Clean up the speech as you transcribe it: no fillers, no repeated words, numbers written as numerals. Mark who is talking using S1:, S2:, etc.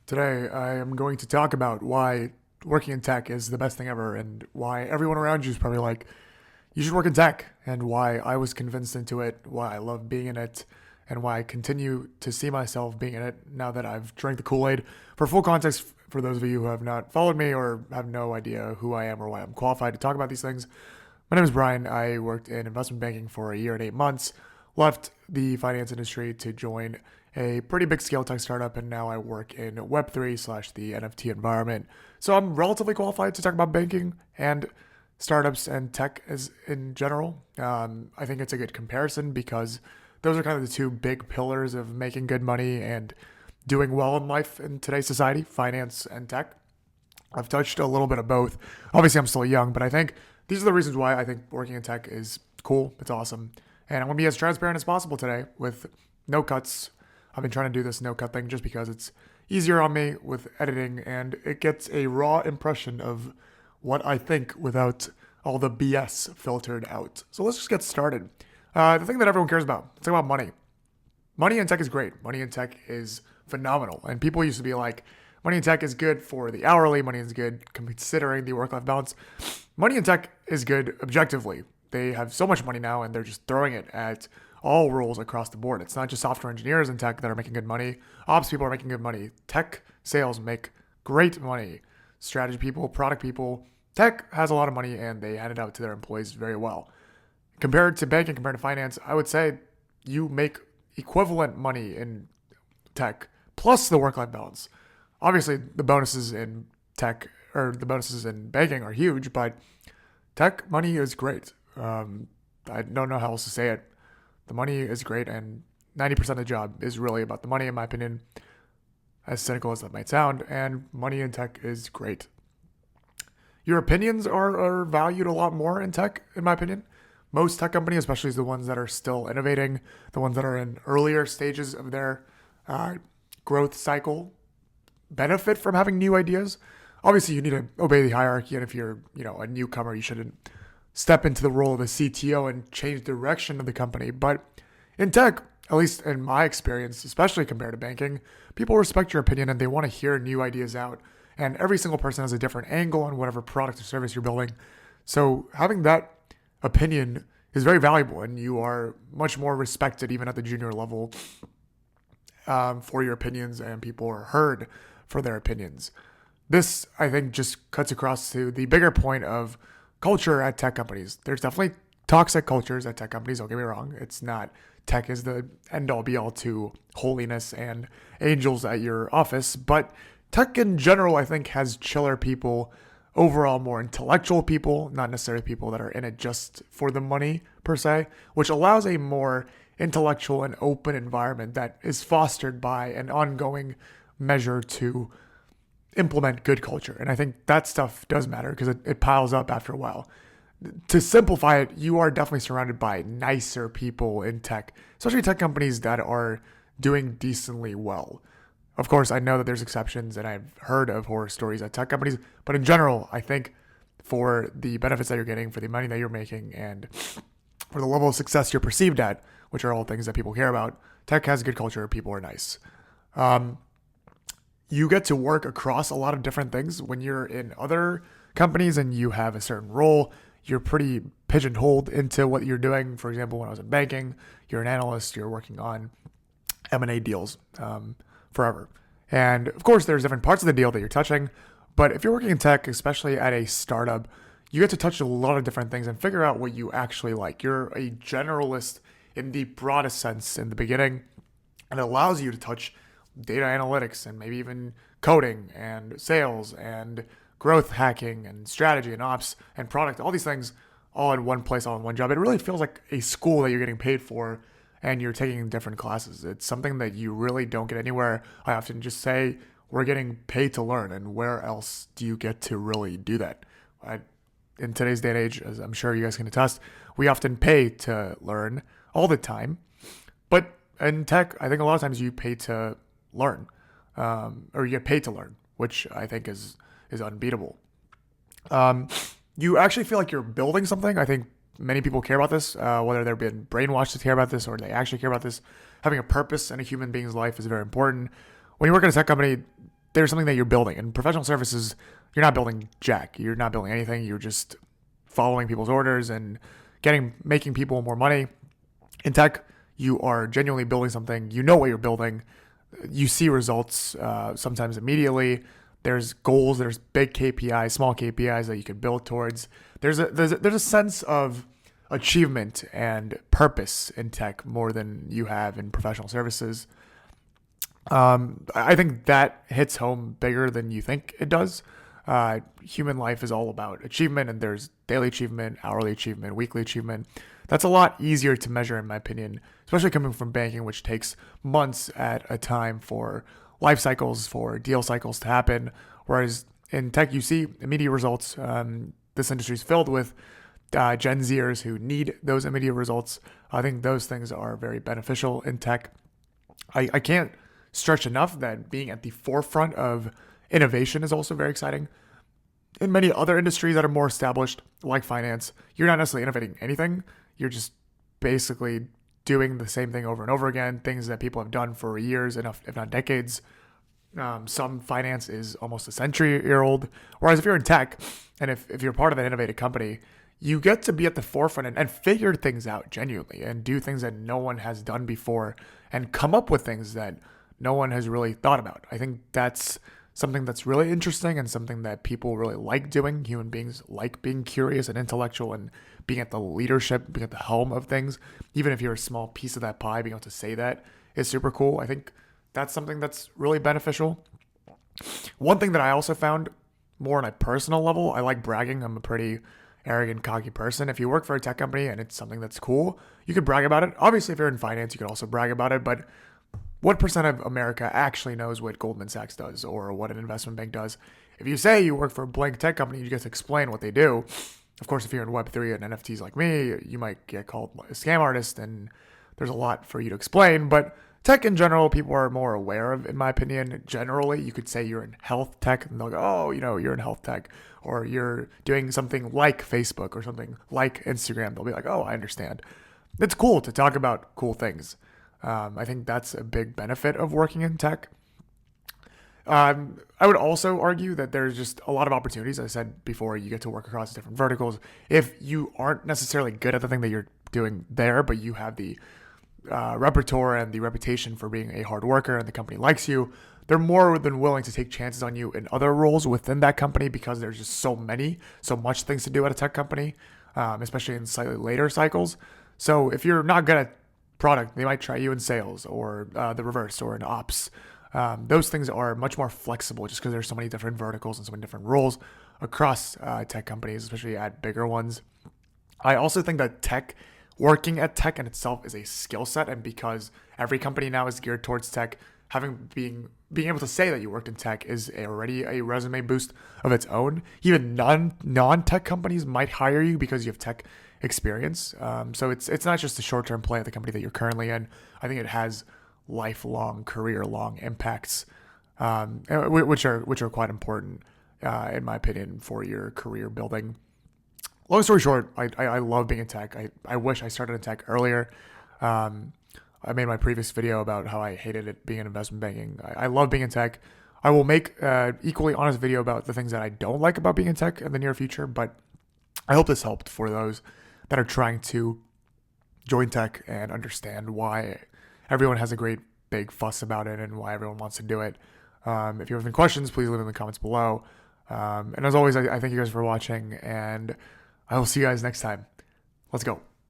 S1: Today, I am going to talk about why working in tech is the best thing ever and why everyone around you is probably like, you should work in tech, and why I was convinced into it, why I love being in it, and why I continue to see myself being in it now that I've drank the Kool-Aid. For full context, for those of you who have not followed me or have no idea who I am or why I'm qualified to talk about these things, my name is Brian. I worked in investment banking for a year and 8 months, left the finance industry to join a pretty big scale tech startup, and now I work in Web3 slash the NFT environment. So I'm relatively qualified to talk about banking and startups and tech as in general. I think it's a good comparison because those are kind of the two big pillars of making good money and doing well in life in today's society, finance and tech. I've touched a little bit of both. Obviously, I'm still young, but I think these are the reasons why I think working in tech is cool. It's awesome. And I'm going to be as transparent as possible today with no cuts. I've been trying to do this no cut thing just because it's easier on me with editing and it gets a raw impression of what I think without all the BS filtered out. So let's just get started. The thing that everyone cares about, let's talk about money. Money in tech is great. Money in tech is phenomenal. And people used to be like, money in tech is good for the hourly, money is good considering the work-life balance. Money in tech is good objectively. They have so much money now and they're just throwing it at all roles across the board. It's not just software engineers in tech that are making good money. Ops people are making good money. Tech sales make great money. Strategy people, product people. Tech has a lot of money and they hand it out to their employees very well. Compared to banking, compared to finance, I would say you make equivalent money in tech plus the work-life balance. Obviously, the bonuses in tech or the bonuses in banking are huge, but tech money is great. I don't know how else to say it. The money is great, and 90% of the job is really about the money, in my opinion, as cynical as that might sound, and money in tech is great. Your opinions are valued a lot more in tech, in my opinion. Most tech companies, especially the ones that are still innovating, the ones that are in earlier stages of their growth cycle, benefit from having new ideas. Obviously, you need to obey the hierarchy, and if you're a newcomer, you shouldn't step into the role of the CTO and change the direction of the company. But in tech, at least in my experience, especially compared to banking, people respect your opinion and they want to hear new ideas out. And every single person has a different angle on whatever product or service you're building. So having that opinion is very valuable, and you are much more respected even at the junior level for your opinions, and people are heard for their opinions. This, I think, just cuts across to the bigger point of culture at tech companies. There's definitely toxic cultures at tech companies. Don't get me wrong. It's not tech is the end all be all to holiness and angels at your office, but tech in general, I think, has chiller people, overall more intellectual people, not necessarily people that are in it just for the money per se, which allows a more intellectual and open environment that is fostered by an ongoing measure to implement good culture. And I think that stuff does matter because it piles up after a while. To simplify it, you are definitely surrounded by nicer people in tech, especially tech companies that are doing decently well. Of course, I know that there's exceptions and I've heard of horror stories at tech companies, but in general, I think for the benefits that you're getting, for the money that you're making, and for the level of success you're perceived at, which are all things that people care about, tech has good culture, people are nice. You get to work across a lot of different things. When you're in other companies and you have a certain role, you're pretty pigeonholed into what you're doing. For example, when I was in banking, you're an analyst, you're working on M&A deals forever. And of course, there's different parts of the deal that you're touching. But if you're working in tech, especially at a startup, you get to touch a lot of different things and figure out what you actually like. You're a generalist in the broadest sense in the beginning, and it allows you to touch data analytics and maybe even coding and sales and growth hacking and strategy and ops and product, all these things all in one place, all in one job. It really feels like a school that you're getting paid for and you're taking different classes. It's something that you really don't get anywhere. I often just say we're getting paid to learn, and where else do you get to really do that? In today's day and age, as I'm sure you guys can attest, we often pay to learn all the time. But in tech, I think a lot of times you pay to learn, or you get paid to learn, which I think is unbeatable. You actually feel like you're building something. I think many people care about this, whether they're being brainwashed to care about this or they actually care about this. Having a purpose in a human being's life is very important. When you work in a tech company, there's something that you're building. In professional services, you're not building jack. You're not building anything. You're just following people's orders and making people more money. In tech, you are genuinely building something. You know what you're building. You see results sometimes immediately. There's goals. There's big KPIs, small KPIs that you can build towards. There's a sense of achievement and purpose in tech more than you have in professional services. I think that hits home bigger than you think it does. Human life is all about achievement, and there's daily achievement, hourly achievement, weekly achievement. That's a lot easier to measure, in my opinion, especially coming from banking, which takes months at a time for life cycles, for deal cycles to happen. Whereas in tech, you see immediate results. This industry is filled with Gen Zers who need those immediate results. I think those things are very beneficial in tech. I can't stretch enough that being at the forefront of innovation is also very exciting. In many other industries that are more established, like finance, you're not necessarily innovating anything. You're just basically doing the same thing over and over again, things that people have done for years, if not decades. Some finance is almost a century old. Whereas if you're in tech, and if you're part of an innovative company, you get to be at the forefront and figure things out genuinely and do things that no one has done before and come up with things that no one has really thought about. I think that's something that's really interesting and something that people really like doing. Human beings like being curious and intellectual and being at the leadership, being at the helm of things. Even if you're a small piece of that pie, being able to say that is super cool. I think that's something that's really beneficial. One thing that I also found more on a personal level, I like bragging. I'm a pretty arrogant, cocky person. If you work for a tech company and it's something that's cool, you could brag about it. Obviously, if you're in finance, you could also brag about it, but what percent of America actually knows what Goldman Sachs does or what an investment bank does? If you say you work for a blank tech company, you get to explain what they do. Of course, if you're in Web3 and NFTs like me, you might get called a scam artist, and there's a lot for you to explain. But tech in general, people are more aware of, in my opinion. Generally, you could say you're in health tech, and they'll go, oh, you're in health tech, or you're doing something like Facebook or something like Instagram. They'll be like, oh, I understand. It's cool to talk about cool things. I think that's a big benefit of working in tech. I would also argue that there's just a lot of opportunities. As I said before, you get to work across different verticals. If you aren't necessarily good at the thing that you're doing there, but you have the repertoire and the reputation for being a hard worker and the company likes you, they're more than willing to take chances on you in other roles within that company because there's just so much things to do at a tech company, especially in slightly later cycles. So if you're not good at product, they might try you in sales or the reverse or in ops. Those things are much more flexible just because there's so many different verticals and so many different roles across tech companies, especially at bigger ones. I also think that working at tech in itself is a skill set, and because every company now is geared towards tech, being able to say that you worked in tech is already a resume boost of its own. Even non-tech companies might hire you because you have tech experience. So it's not just a short-term play at the company that you're currently in. I think it has lifelong, career-long impacts, which are quite important, in my opinion, for your career building. Long story short, I love being in tech. I wish I started in tech earlier. I made my previous video about how I hated it being in investment banking. I love being in tech. I will make an equally honest video about the things that I don't like about being in tech in the near future, but I hope this helped for those that are trying to join tech and understand why everyone has a great big fuss about it and why everyone wants to do it. If you have any questions, please leave them in the comments below. And as always, I thank you guys for watching, and I will see you guys next time. Let's go.